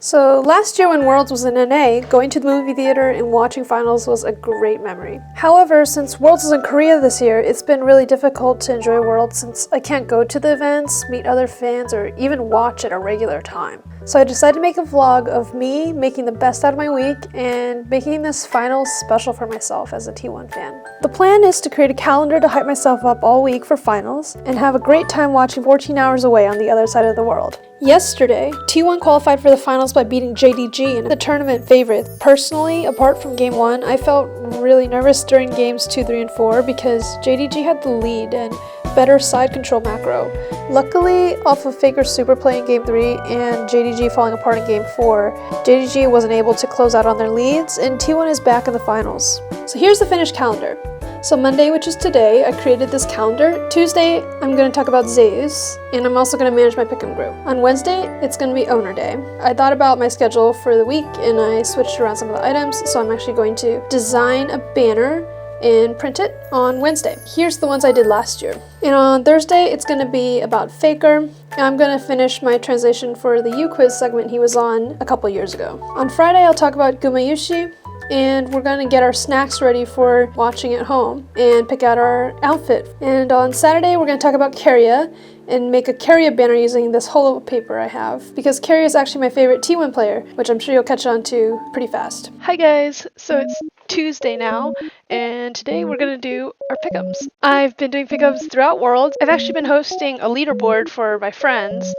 So last year when Worlds was in NA, going to the movie theater and watching finals was a great memory. However, since Worlds is in Korea this year, it's been really difficult to enjoy Worlds since I can't go to the events, meet other fans, or even watch at a regular time. So I decided to make a vlog of me making the best out of my week and making this finals special for myself as a T1 fan. The plan is to create a calendar to hype myself up all week for finals and have a great time watching 14 hours away on the other side of the world. Yesterday, T1 qualified for the finals by beating JDG in the tournament favorite. Personally, apart from Game 1, I felt really nervous during Games 2, 3, and 4 because JDG had the lead and better side control macro. Luckily, off of Faker's super play in Game 3 and JDG falling apart in Game 4, JDG wasn't able to close out on their leads and T1 is back in the finals. So here's the finished calendar. So Monday, which is today, I created this calendar. Tuesday, I'm going to talk about Zeus, and I'm also going to manage my pick'em group. On Wednesday, it's going to be Oner Day. I thought about my schedule for the week, and I switched around some of the items, so I'm actually going to design a banner and print it on Wednesday. Here's the ones I did last year. And on Thursday, it's going to be about Faker. And I'm going to finish my translation for the U-Quiz segment he was on a couple years ago. On Friday, I'll talk about Gumayusi, and we're going to get our snacks ready for watching at home and pick out our outfit. And on Saturday, we're going to talk about Keria and make a Keria banner using this holo paper I have, because Keria is actually my favorite T1 player, which I'm sure you'll catch on to pretty fast. Hi guys, so it's Tuesday now, and today we're gonna do our pick'ems. I've been doing pick'ems throughout Worlds. I've actually been hosting a leaderboard for my friends.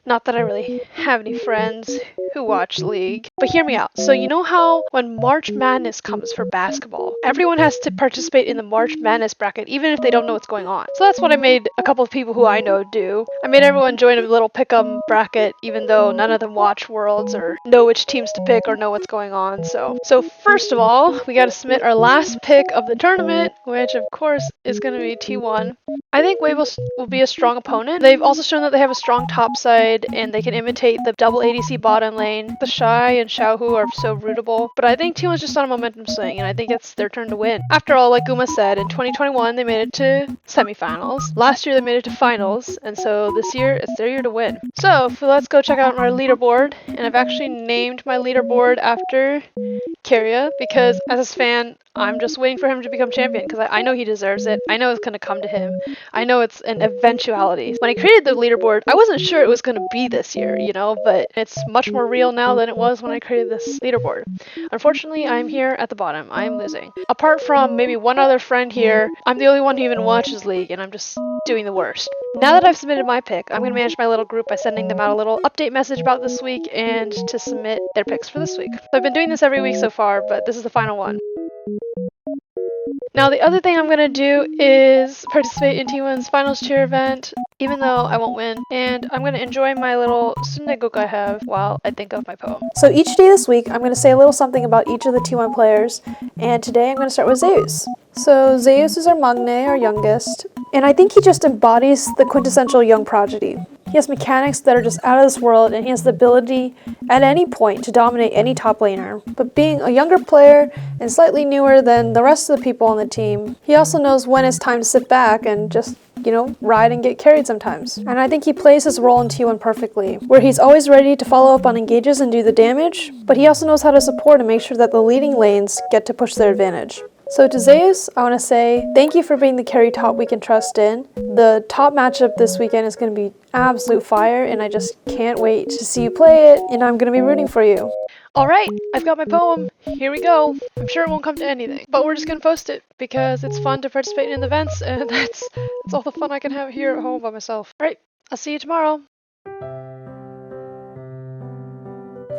Not that I really have any friends who watch League, but hear me out. So you know how when March Madness comes for basketball, everyone has to participate in the March Madness bracket even if they don't know what's going on. So that's what I made a couple of people who I know do. I made everyone join a little pick'em bracket even though none of them watch Worlds or know which teams to pick or know what's going on. So first of all, we gotta submit our last pick of the tournament, which of course is gonna be T1. I think Wavos will be a strong opponent. They've also shown that they have a strong top side and they can imitate the double ADC bottom lane. The Shy and Xiaohu are so rootable, but I think T1's just on a momentum swing and I think it's their turn to win. After all, like Guma said, in 2021 they made it to semifinals. Last year they made it to finals, and so this year it's their year to win. So let's go check out our leaderboard, and I've actually named my leaderboard after Keria because as his fan, I'm just waiting for him to become champion because I know he deserves it. I know it's going to come to him. I know it's an eventuality. When I created the leaderboard, I wasn't sure it was going to be this year, you know, but it's much more real now than it was when I created this leaderboard. Unfortunately, I'm here at the bottom. I'm losing. Apart from maybe one other friend here, I'm the only one who even watches League, and I'm just doing the worst. Now that I've submitted my pick, I'm going to manage my little group by sending them out a little update message about this week and to submit their picks for this week. So I've been doing this every week so far, but this is the final one. Now the other thing I'm going to do is participate in T1's finals cheer event, even though I won't win, and I'm going to enjoy my little sundaeguk I have while I think of my poem. So each day this week, I'm going to say a little something about each of the T1 players, and today I'm going to start with Zeus. So Zeus is our Magne, our youngest, and I think he just embodies the quintessential young prodigy. He has mechanics that are just out of this world, and he has the ability at any point to dominate any top laner. But being a younger player and slightly newer than the rest of the people on the team, he also knows when it's time to sit back and just, you know, ride and get carried sometimes. And I think he plays his role in T1 perfectly, where he's always ready to follow up on engages and do the damage, but he also knows how to support and make sure that the leading lanes get to push their advantage. So to Zeus, I want to say thank you for being the carry top we can trust in. The top matchup this weekend is going to be absolute fire, and I just can't wait to see you play it, and I'm going to be rooting for you. Alright, I've got my poem. Here we go. I'm sure it won't come to anything, but we're just going to post it because it's fun to participate in events, and that's all the fun I can have here at home by myself. Alright, I'll see you tomorrow.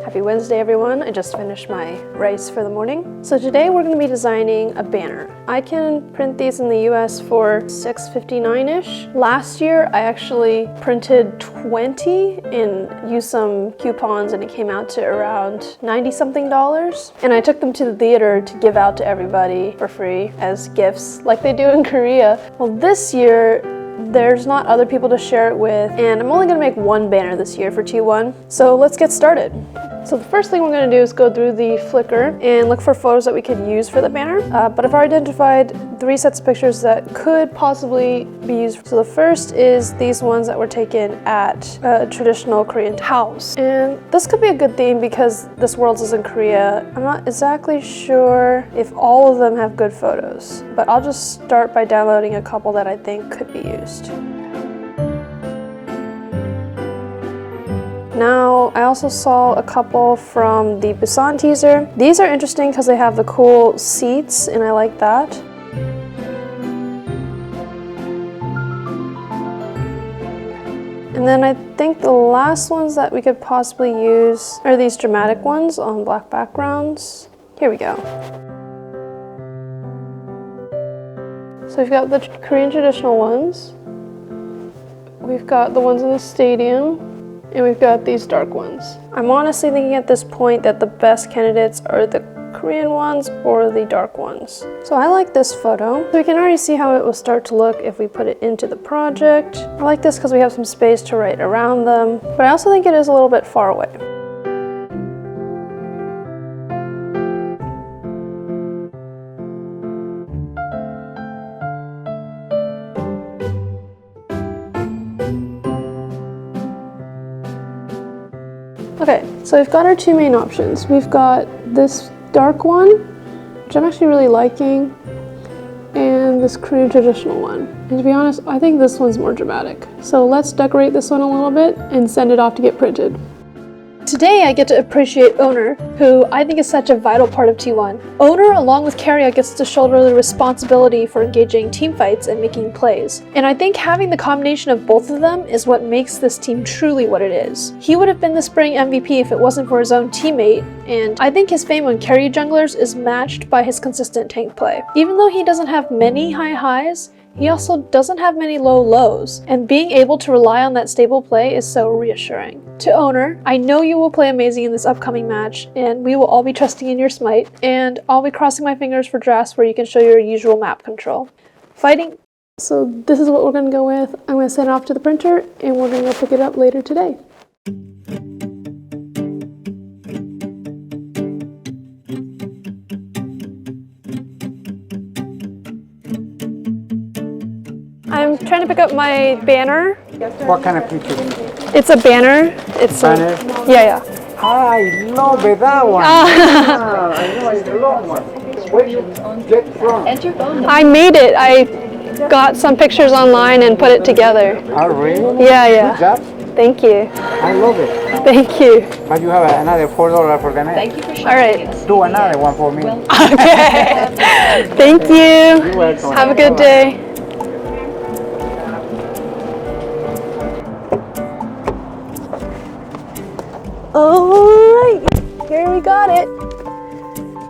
Happy Wednesday, everyone. I just finished my rice for the morning. So today we're going to be designing a banner. I can print these in the US for $6.59-ish. Last year, I actually printed 20 and used some coupons, and it came out to around $90-something. And I took them to the theater to give out to everybody for free as gifts, like they do in Korea. Well, this year, there's not other people to share it with, and I'm only going to make one banner this year for T1, so let's get started. So the first thing we're going to do is go through the Flickr and look for photos that we could use for the banner. But I've already identified 3 sets of pictures that could possibly be used. So the first is these ones that were taken at a traditional Korean house. And this could be a good theme because this Worlds is in Korea. I'm not exactly sure if all of them have good photos, but I'll just start by downloading a couple that I think could be used. Now, I also saw a couple from the Busan teaser. These are interesting because they have the cool seats, and I like that. And then I think the last ones that we could possibly use are these dramatic ones on black backgrounds. Here we go. So we've got the Korean traditional ones. We've got the ones in the stadium. And we've got these dark ones. I'm honestly thinking at this point that the best candidates are the Korean ones or the dark ones. So I like this photo. We can already see how it will start to look if we put it into the project. I like this because we have some space to write around them, but I also think it is a little bit far away. Okay, so we've got our 2 main options. We've got this dark one, which I'm actually really liking, and this Korean traditional one. And to be honest, I think this one's more dramatic. So let's decorate this one a little bit and send it off to get printed. Today I get to appreciate Oner, who I think is such a vital part of T1. Oner, along with Keria, gets to shoulder the responsibility for engaging team fights and making plays. And I think having the combination of both of them is what makes this team truly what it is. He would have been the spring MVP if it wasn't for his own teammate, and I think his fame on carry junglers is matched by his consistent tank play. Even though he doesn't have many high highs, he also doesn't have many low lows, and being able to rely on that stable play is so reassuring. To Oner, I know you will play amazing in this upcoming match, and we will all be trusting in your smite, and I'll be crossing my fingers for drafts where you can show your usual map control. Fighting! So this is what we're going to go with. I'm going to send it off to the printer, and we're going to go pick it up later today. I'm trying to pick up my banner. What kind of picture? It's a banner. It's Banner? Yeah. I love it, that one. I know, it's a long one. Where do you get from? I made it. I got some pictures online and put it together. Oh, really? Yeah. Good job. Thank you. I love it. Thank you. But you have another $4 for the next. Thank you for sharing. All right. Do another one for me. Okay. Thank you. You're welcome. Have a good day. Alright, here we got it.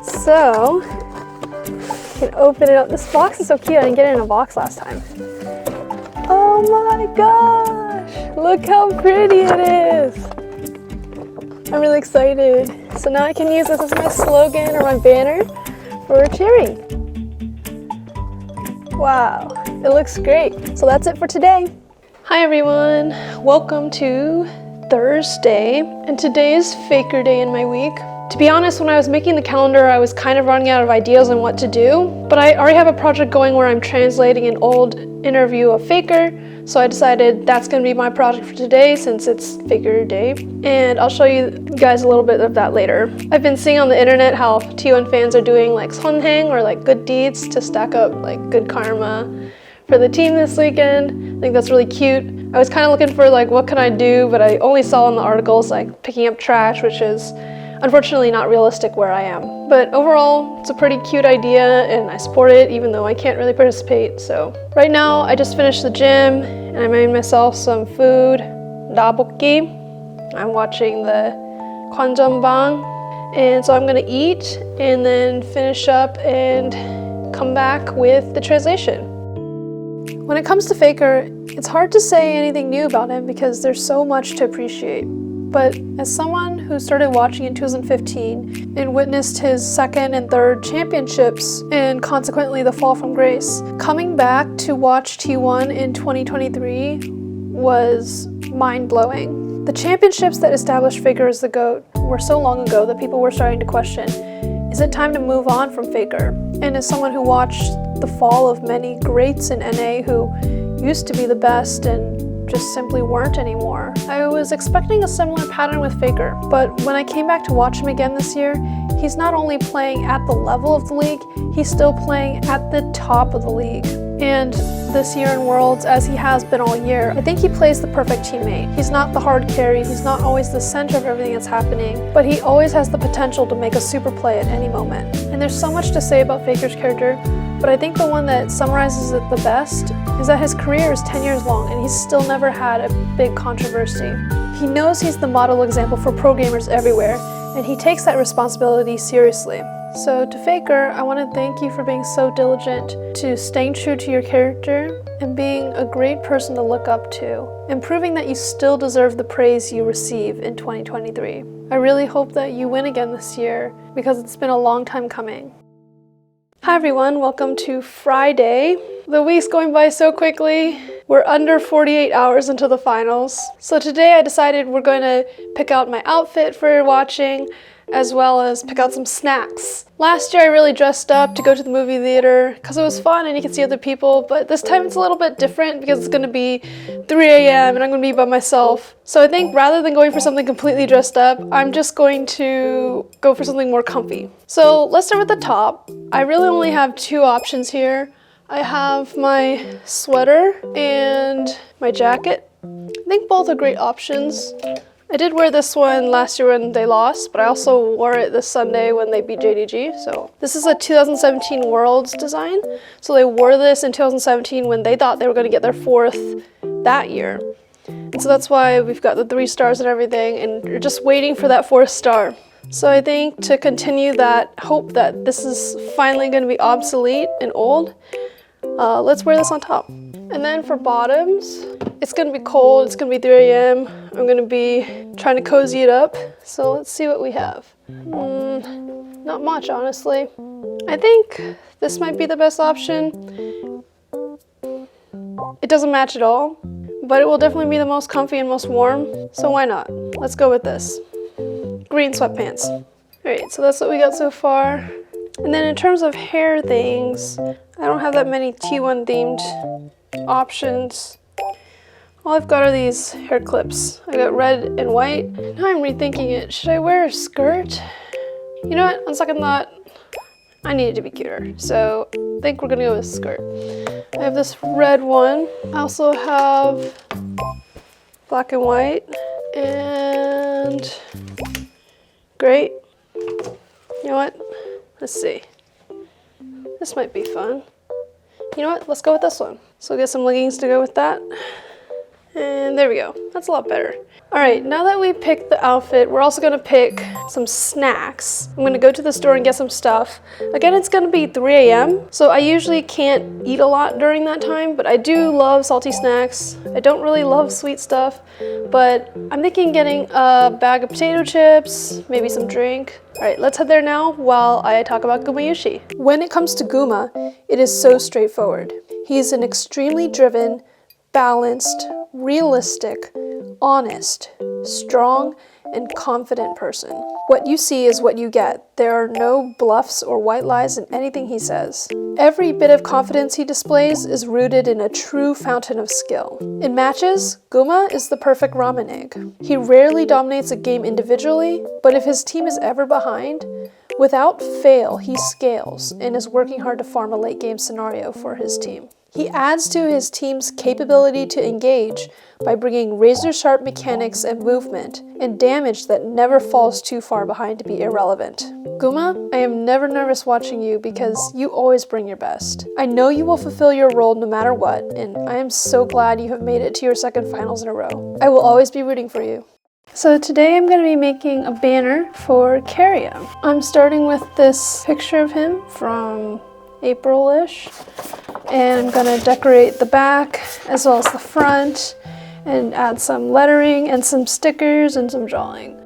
So, you can open it up. This box is so cute. I didn't get it in a box last time. Oh my gosh, look how pretty it is. I'm really excited. So now I can use this as my slogan or my banner for cheering. Wow, it looks great. So that's it for today. Hi everyone, welcome to Thursday, and today is Faker Day in my week. To be honest, when I was making the calendar, I was kind of running out of ideas on what to do, but I already have a project going where I'm translating an old interview of Faker, so I decided that's going to be my project for today since it's Faker Day, and I'll show you guys a little bit of that later. I've been seeing on the internet how T1 fans are doing like sonhaeng or like good deeds to stack up like good karma for the team this weekend. I think that's really cute. I was kind of looking for like what can I do, but I only saw in the articles like picking up trash, which is unfortunately not realistic where I am. But overall, it's a pretty cute idea and I support it even though I can't really participate. So right now I just finished the gym and I made myself some food, dabokki. I'm watching the kwanjeonbang, and so I'm gonna eat and then finish up and come back with the translation. When it comes to Faker, it's hard to say anything new about him because there's so much to appreciate. But as someone who started watching in 2015 and witnessed his second and third championships and consequently the fall from grace, coming back to watch T1 in 2023 was mind-blowing. The championships that established Faker as the GOAT were so long ago that people were starting to question, is it time to move on from Faker? And as someone who watched the fall of many greats in NA who used to be the best and just simply weren't anymore, I was expecting a similar pattern with Faker. But when I came back to watch him again this year, he's not only playing at the level of the league, he's still playing at the top of the league. And this year in Worlds, as he has been all year, I think he plays the perfect teammate. He's not the hard carry, he's not always the center of everything that's happening, but he always has the potential to make a super play at any moment. And there's so much to say about Faker's character, but I think the one that summarizes it the best is that his career is 10 years long and he's still never had a big controversy. He knows he's the model example for pro gamers everywhere, and he takes that responsibility seriously. So to Faker, I want to thank you for being so diligent to staying true to your character and being a great person to look up to, and proving that you still deserve the praise you receive in 2023. I really hope that you win again this year because it's been a long time coming. Hi everyone, welcome to Friday. The week's going by so quickly. We're under 48 hours into the finals. So today I decided we're going to pick out my outfit for watching, as well as pick out some snacks. Last year I really dressed up to go to the movie theater because it was fun and you can see other people, but this time it's a little bit different because it's going to be 3 a.m. and I'm going to be by myself. So I think rather than going for something completely dressed up, I'm just going to go for something more comfy. So let's start with the top. I really only have two options here. I have my sweater and my jacket. I think both are great options. I did wear this one last year when they lost, but I also wore it this Sunday when they beat JDG. So this is a 2017 Worlds design. So they wore this in 2017 when they thought they were going to get their 4th that year. And so that's why we've got the 3 stars and everything, and you're just waiting for that 4th star. So I think to continue that hope that this is finally going to be obsolete and old, let's wear this on top. And then for bottoms, it's going to be cold, it's going to be 3 a.m. I'm going to be trying to cozy it up. So let's see what we have. Not much, honestly. I think this might be the best option. It doesn't match at all, but it will definitely be the most comfy and most warm. So why not? Let's go with this. Green sweatpants. Alright, so that's what we got so far. And then in terms of hair things, I don't have that many T1 themed options. All I've got are these hair clips. I got red and white. Now I'm rethinking it. Should I wear a skirt? You know what? On second thought, I need it to be cuter. So I think we're gonna go with a skirt. I have this red one. I also have black and white. And great. You know what? Let's see. This might be fun. You know what? Let's go with this one. So get some leggings to go with that. And there we go. That's a lot better. All right, now that we picked the outfit, we're also gonna pick some snacks. I'm gonna go to the store and get some stuff. Again, it's gonna be 3 a.m. So I usually can't eat a lot during that time, but I do love salty snacks. I don't really love sweet stuff, but I'm thinking getting a bag of potato chips, maybe some drink. All right, let's head there now while I talk about Gumayusi. When it comes to Guma, it is so straightforward. He's an extremely driven, balanced, realistic, honest, strong, and confident person. What you see is what you get. There are no bluffs or white lies in anything he says. Every bit of confidence he displays is rooted in a true fountain of skill. In matches, Guma is the perfect ramen egg. He rarely dominates a game individually, but if his team is ever behind, without fail, he scales and is working hard to farm a late game scenario for his team. He adds to his team's capability to engage by bringing razor-sharp mechanics and movement, and damage that never falls too far behind to be irrelevant. Guma, I am never nervous watching you because you always bring your best. I know you will fulfill your role no matter what, and I am so glad you have made it to your 2nd finals in a row. I will always be rooting for you. So today I'm going to be making a banner for Keria. I'm starting with this picture of him from April-ish, and I'm gonna decorate the back as well as the front and add some lettering and some stickers and some drawing.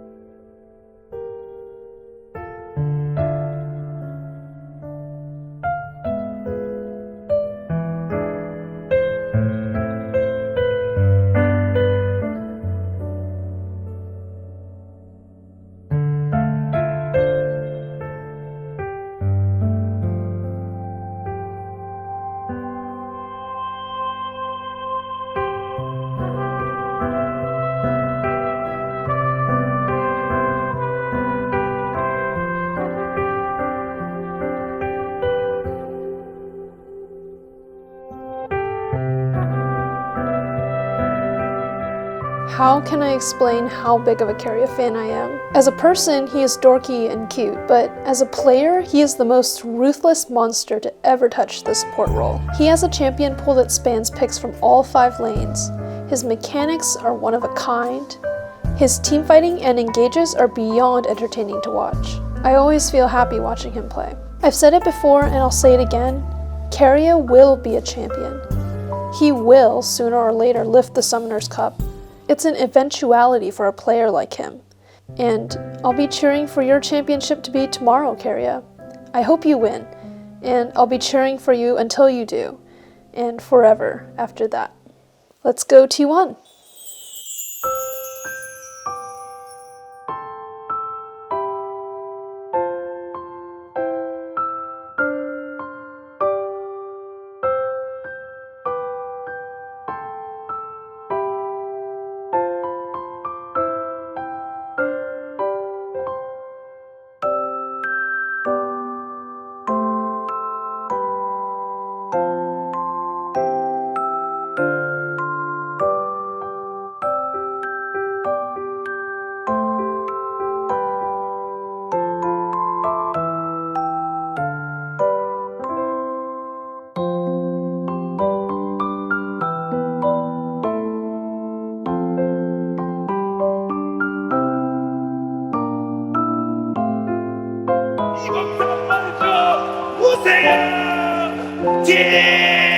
how can I explain how big of a Keria fan I am? As a person, he is dorky and cute, but as a player, he is the most ruthless monster to ever touch the support role. He has a champion pool that spans picks from all 5 lanes. His mechanics are one of a kind. His teamfighting and engages are beyond entertaining to watch. I always feel happy watching him play. I've said it before and I'll say it again, Keria will be a champion. He will, sooner or later, lift the Summoner's Cup. It's an eventuality for a player like him. And I'll be cheering for your championship to be tomorrow, Keria. I hope you win, and I'll be cheering for you until you do, and forever after that. Let's go T1! 이번 탑 먼저 오세요! 예!